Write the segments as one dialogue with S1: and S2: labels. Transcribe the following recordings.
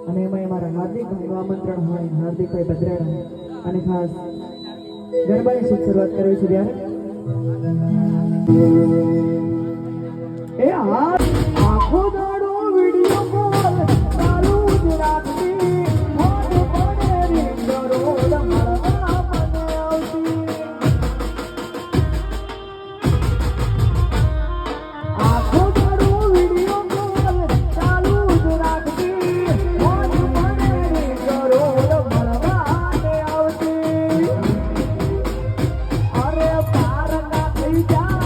S1: અને એમાં મારા હાર્દિક આમંત્રણ હોય હાર્દિકભાઈ ભદ્રાણા અને ખાસ ગરબાની શરૂઆત કરવી છે ત્યારે એ આખો દાડો વિડિયો કોલ ચાલુ જ રાખતી મોઢ પડે રીંગરો મળવા મને આવતી આખો દાડો વિડિયો કોલ ચાલુ જ રાખતી મોઢ પડે રીંગરો મળવા મને આવતી અરે પારકા થઈ જા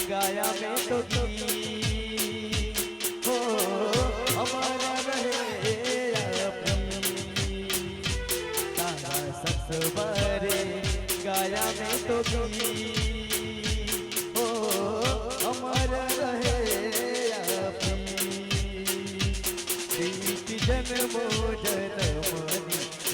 S2: गाया में तो हो हमारा रहे सत्सवरे गाया में तो हो हमारा रहे जन्मो जन्मनी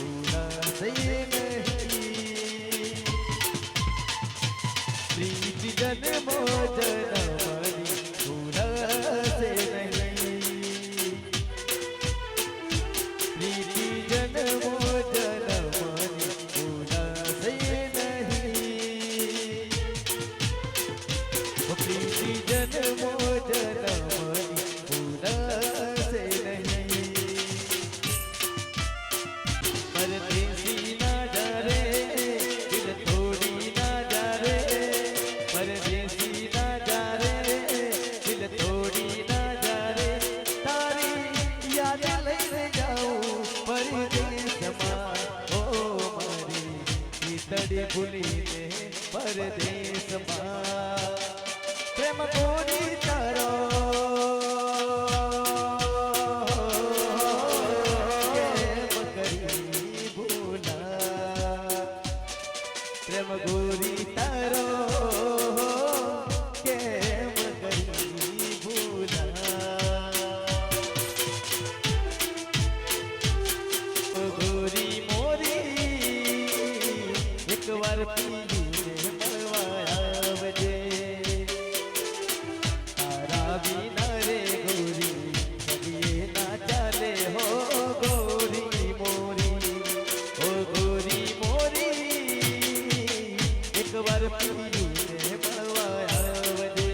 S2: દેશમાં ઓ મારી ઈતડી ભૂલીને પરદેશમાં પ્રેમ ગોરી તારો કેમ કરી ભૂલા પ્રેમ ગોરી તારો કેમ કરી ભૂલા ઓ ગોરી મોરી એક વાર પીને મળવા આવજે તારા વિના રે ગોરી કદીએ ના ચાલે હો ગોરી મોરી ઓ ગોરી મોરી એક વાર પીને મળવા આવજે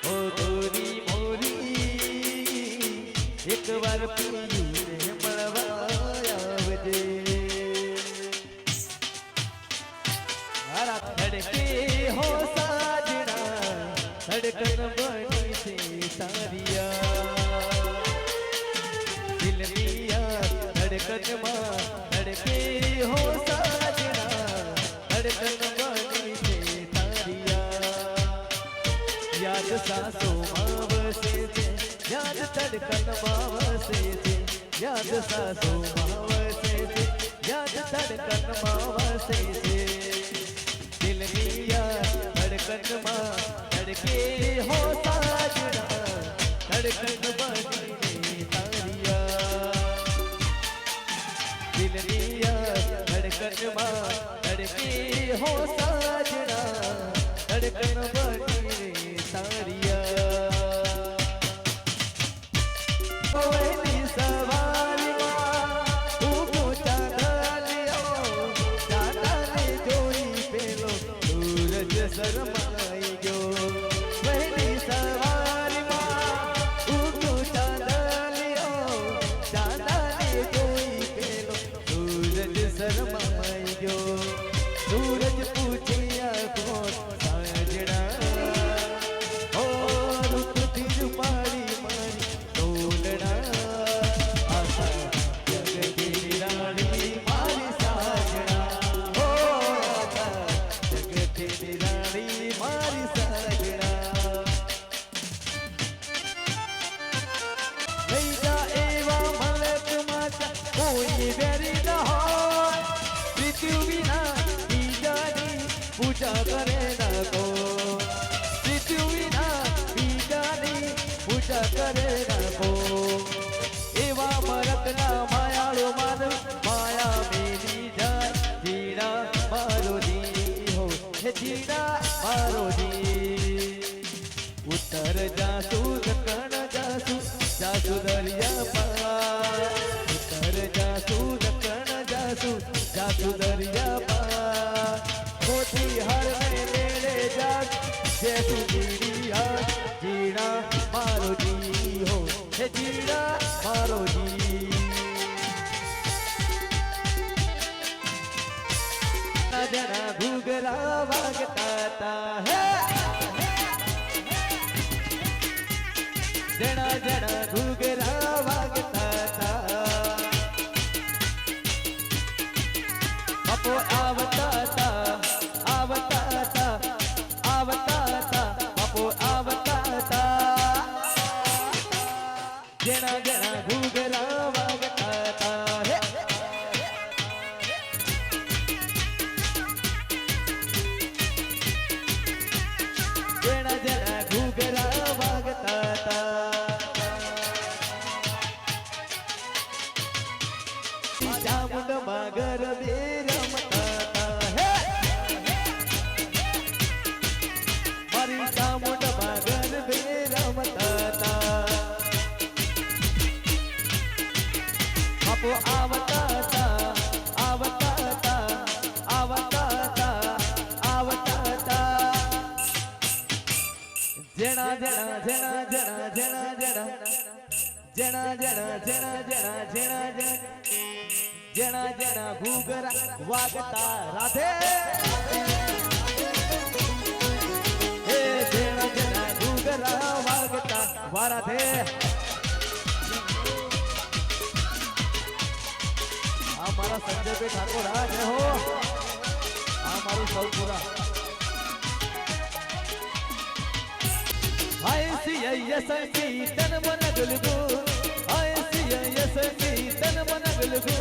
S2: ઓ ગોરી મોરી એક વાર પીને મળવા આવજે મારા ધડકે હો સાજણા ધડકન બની છે તારિયા દિલમિયા ધડકનમાં ધડકે હો સાજણા ધડકન બની છે તારિયા યાદ સાસોમાં વસે છે યાદ ધડકનમાં વસે છે યાદ સાસોમાં વસે છે યાદ ધડકનમાં વસે છે દિલમિયા ધડકનમાં ધડકે હો સાજણા ધડકન બની તારિયા દિલમિયા ધડકનમાં ધડકે હો સાજણા ધડકન બની તારિયા કોઈની સવારીમાં ઊભો ચાંદલિયો ચાંદને જોઈ પેલો સૂરજ શરમાઈ ગયો વહેલી સવારીમાં ઊભો ચાંદલિયો ચાંદને જોઈ પેલો સૂરજ શરમાઈ ગયો સૂરજ પૂછ્યા કોણ સાજણા ઓ રૂપથી રૂપાળી મારી ડોલણા આશા જગતી રાણી મારી સાજણા ઓ આશા જગતી રાણી મારી સાજણા લઈ જા એવા મલક માતા કોઈ વેરી ન હોય મૃત્યુ વિના બીજાની પૂજા કરે ના કો મૃત્યુ વિના બીજાની પૂજા કરે ના કો એવા મરકના માયાળો માનવ માયા મેલી જાય જીણા મારો જી હો હે જીણા મારો જી ઉત્તર જાસુ દક્ષિણ જાસુ જાસુ દરિયા પાર ઉત્તર જાસુ દક્ષિણ જાસુ જાસુ દરિયા પાર મોતી હર ને લેડે જાસ જેસુ જીરિયા જીણા મારો જી હો હે જીણા મારો જી જણા ઘૂઘરા વાગતા તા હે જણા જણા ઘૂઘરા વાગતા તા બાપો આવતા તા આવતા તા આવતા તા બાપો આવતા તા જણા જણા ઘૂઘરા વાગતા તા હે જણા જણા ઘૂઘરા વાગતા તા ચામુંડમાં ગરબે રમતા તા હે મારી ચામુંડમાં ગરબે રમતા તા બાપો આવતા તા આવતા તા આવતા તા આવતા તા જણા જણા જણા જણા જણા જણા જણા જણા જણા જણા જણા જણા જણા ઘૂઘરા વાગતા રાધે હે જણા જણા ઘૂઘરા વાગતા વારાધે મારા સંજયભાઈ ઠાકોર આ જય હો આ મારું સૌ પૂરા હાય સિયા સંગીતન મન ગુલગુ હાય સિયા સંગીતન મન ગુલગુ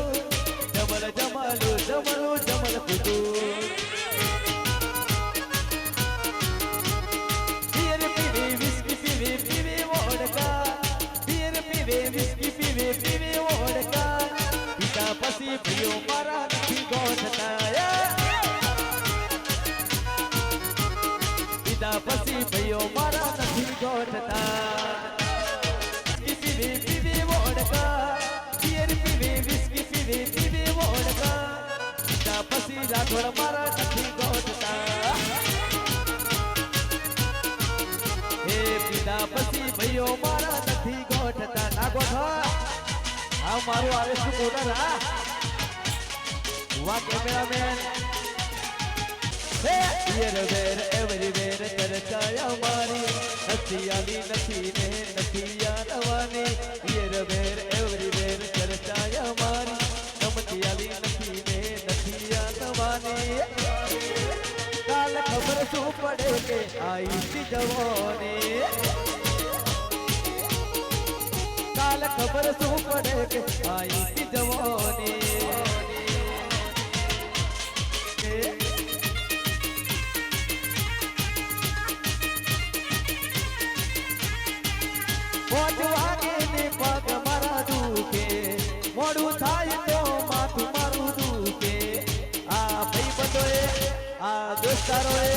S2: જમલ જમાલુ જમલુ જમલ કુદુ બિયર પીવે વિસ્કી પીવે પીવે વોડકા બિયર પીવે વિસ્કી પીવે પીવે વોડકા પિતા પછી ભયો મારા નથી ગોઠતા પિતા પછી ભયો મારા નથી ગોઠતા પીવે પીવે વોડકા બિયર પીવે વિસ્કી પીવે પીવે વોડકા પિતા પછી રાઠોડ મારા નથી ગોઠતા હે પિતા પછી ભયો મારા નથી ગોઠતા ના ગોઠા આ મારું આવે શું બોલર હા વાહ કેમેરામેન હે યર વેર એવરીવેર ચર્ચાયા મારી નથી આલી નથી ને નથી યાદવાની યર વેર એવરીવેર ચર્ચાયા મારી નમતી આલી નથી ને નથી યાદવાની કાલ ખબર શું પડે કે આઈ સી જવાની કાલ ખબર શું પડે કે આઈ કી જવાની મોજ વાગે ને પગ મારા દુખે મોડું થાય તો માથું મારું દુખે આ ભાઈબંધોએ આ દોસ્તારોએ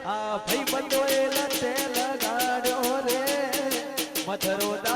S2: આ ભાઈબંધોએ લતે લગાડ્યો રે મધરો